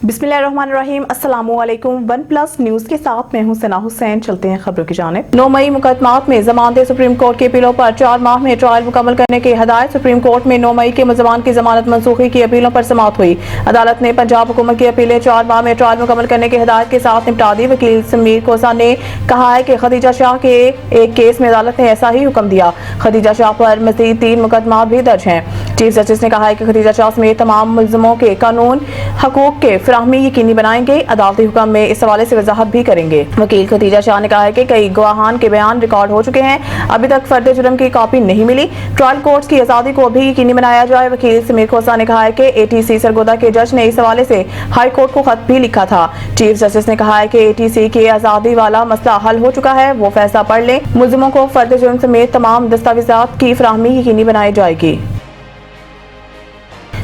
बिस्मिल्लाहिर्रहमानिर्रहीम, अस्सलामुअलैकुम। One plus news के साथ मैं हूं सना हुसैन। चलते हैं खबरों की जानिब। 9 मई मुकदमात में जमानत सुप्रीम कोर्ट के अपीलों पर 4 माह में ट्रायल मुकम्मल करने की हदायत। सुप्रीम कोर्ट में 9 मई के मुलजमान की जमानत मनसूखी की अपीलों पर समाअत हुई। अदालत ने पंजाब हुकूमत की अपीलें 4 माह में ट्रायल मुकम्मल करने की हदायत के साथ निपटा दी। वकील समीर खोसा ने कहा है कि खदीजा शाह के एक केस में अदालत ने ऐसा ही हुक्म दिया। खदीजा शाह पर मजीद 3 मुकदमात भी दर्ज हैं। चीफ जस्टिस ने कहा है कि खदीजा शाह समेत तमाम मुलजमों के कानून हकूक के फराहमी यकीनी बनाएंगे। अदालती हुक्म में इस हवाले से वजाहत भी करेंगे। वकील खदीजा शाह ने कहा है कि कई गवाहान के बयान रिकॉर्ड हो चुके हैं, अभी तक फर्द जुर्म की कॉपी नहीं मिली। ट्रायल कोर्ट्स की आज़ादी को भी यकीनी बनाया जाए। वकील समीर खोसा ने कहा है कि ATC सरगोदा के जज ने इस हवाले से हाई कोर्ट को खत भी लिखा था। चीफ जस्टिस ने कहा है कि ATC के आज़ादी वाला मसला हल हो चुका है, वो फैसला पढ़ लें। मुलजिमों को फर्द जुर्म समेत तमाम दस्तावेजात की फराहमी यकीनी बनाई जाएगी।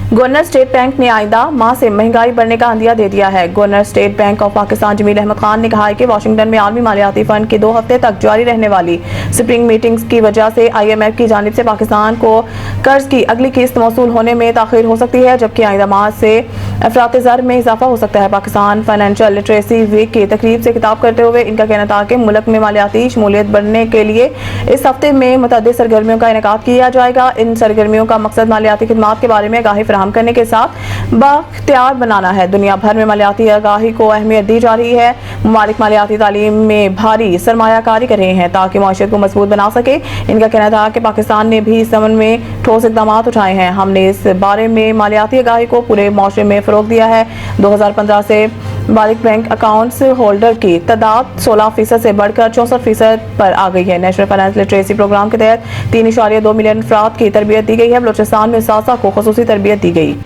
गवर्नर स्टेट बैंक ने आइंदा माह से महंगाई बढ़ने का अंदिया दे दिया है। Governor State Bank of Pakistan Jamil Ahmad Khan ने कहा है कि वाशिंगटन में आलमी मालियाती फंड की 2 हफ्ते तक जारी रहने वाली स्प्रिंग मीटिंग्स की वजह से IMF की जानिब से पाकिस्तान को कर्ज की अगली किस्त मौसूल होने में ताखीर हो सकती है, जबकि आइंदा माह से अफरात ज़र में इजाफा हो सकता है। पाकिस्तान फाइनेंशियल लिटरेसी वीक की तकरीब से खिताब करते हुए इनका कहना था कि मुल्क में मालियाती शमूलियत बढ़ने के लिए इस हफ्ते में मुतअद्दिद सरगर्मियों का इनेकाद किया जाएगा। इन सरगर्मियों का मकसद मालियाती खिदमात के बारे में आगाही फराहम करने के साथ बाख्तियार बनाना है। दुनिया भर में मालियाती आगाही को अहमियत दी जा रही है। ममालिक मालियाती तालीम में भारी सरमायाकारी कर रहे हैं ताकि मईशत को मजबूत बना सके। इनका कहना था कि पाकिस्तान ने भी इस समन में ठोस इकदाम उठाए हैं। हमने इस बारे में मालियाती आगाही को पूरे माशरे में फरोग दिया है। 2015 से बालिग बैंक अकाउंट्स होल्डर की तादाद 16% से बढ़कर 64% पर आ गई है। नेशनल फाइनेंस लिटरेसी प्रोग्राम के तहत 3.2 मिलियन अफराद की तरबियत दी गई है। बलूचिस्तान में सासा को खुसूसी तरबियत दी गई।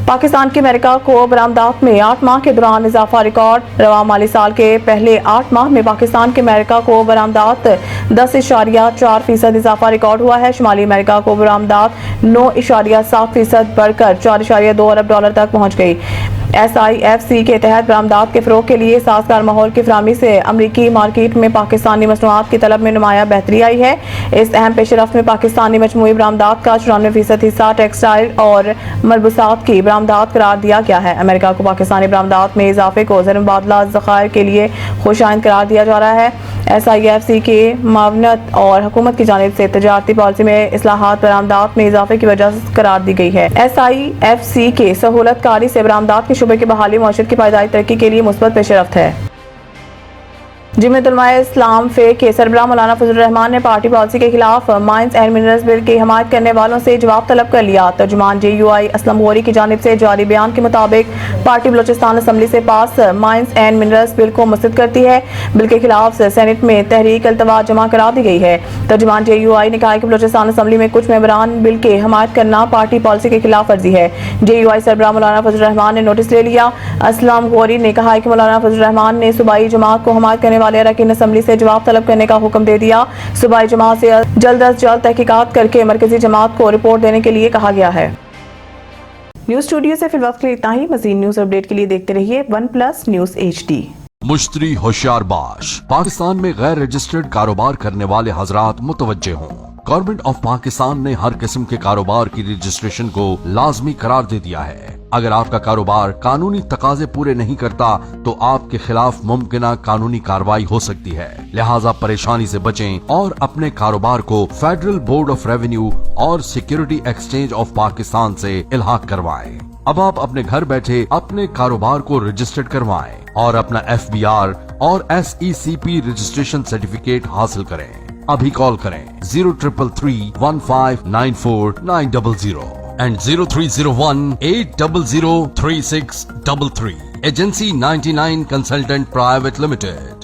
पाकिस्तान की अमेरिका को बरामदात में 8 माह के दौरान इजाफा रिकॉर्ड। रवा माली साल के पहले 8 माह में पाकिस्तान की अमेरिका को बरामदात 10.4% इजाफा रिकॉर्ड हुआ है। शुमाली अमेरिका को बरामदात 9.7% बढ़कर 4.2 अरब डॉलर तक पहुंच गई। SIFC के तहत बरामदात के फरोग के लिए साजगार माहौल की फराहमी से अमरीकी मार्केट में पाकिस्तानी मसनूआत की तलब में नुमाया बेहतरी आई है। इस अहम पेशरफ्त में पाकिस्तानी मजमूई बरामदात का 94% हिस्सा टेक्सटाइल और मलबूसात की बरामदात करार दिया गया है। अमेरिका को पाकिस्तानी बरामदात में इजाफे को ज़र मुबादला ज़खायर के लिए खुशाइंद करार दिया जा रहा है। SIFC के मावनत और हुकूमत की जानिब से तजारती पॉलिसी में इस्लाहात बरामदात में इजाफे की वजह से करार दी गई है। SIFC के सहूलतकारी से बरामदात के शुबे की बहाली मईशत की पायदारी तरक्की के लिए मुस्बत पेशरफ्त है। जमीयत उलमा इस्लाम फे के सरबराह मौलाना फजल रहमान ने पार्टी पॉलिसी के खिलाफ माइंस एंड मिनरल्स बिल की हमायत करने वालों से जवाब तलब कर लिया। तर्जुमान JUI असलम गौरी की जानिब से जारी बयान के मुताबिक पार्टी बलूचिस्तान असम्बली से पास माइंस एंड मिनरल्स बिल को मुस्तरद करती है। बिल के खिलाफ सेनेट में तहरीक अल्तवा जमा करा दी गई है। तर्जुमान JUI ने कहा कि बलूचिस्तान असम्बली में कुछ मेंबरान बिल के हमायत करना पार्टी पॉलिसी के खिलाफ वर्जी है। JUI सरबराह मौलाना फजल रहमान ने नोटिस ले लिया। असलम गौरी ने कहा कि मौलाना फजल रहमान ने सूबाई जमात को हमायत करने वाले अरकान असम्बली से जवाब तलब करने का हुक्म दे दिया। सूबाई जमात से जल्द अज जल्द तहकीकात करके मरकजी जमात को रिपोर्ट देने के लिए कहा गया है। न्यूज स्टूडियो से फिल वक्त के लिए इतना ही। मज़ीद न्यूज अपडेट के लिए देखते रहिए वन प्लस न्यूज HD। मुश्तरी होशियार बाश, पाकिस्तान में गैर रजिस्टर्ड कारोबार करने वाले हजरात मुतवज्जे हों। गवर्नमेंट ऑफ पाकिस्तान ने हर किस्म के कारोबार की रजिस्ट्रेशन को लाजमी करार दे दिया है। अगर आपका कारोबार कानूनी तकाजे पूरे नहीं करता तो आपके खिलाफ मुमकिना कानूनी कार्रवाई हो सकती है। लिहाजा परेशानी से बचें और अपने कारोबार को फेडरल बोर्ड ऑफ रेवेन्यू और सिक्योरिटी एक्सचेंज ऑफ पाकिस्तान से इल्हाक करवाएं। अब आप अपने घर बैठे अपने कारोबार को रजिस्टर्ड करवाएं और अपना FBR और SECP रजिस्ट्रेशन सर्टिफिकेट हासिल करें। अभी कॉल करें 0333159490 and 030180036333. Agency 99 Consultant Private Limited.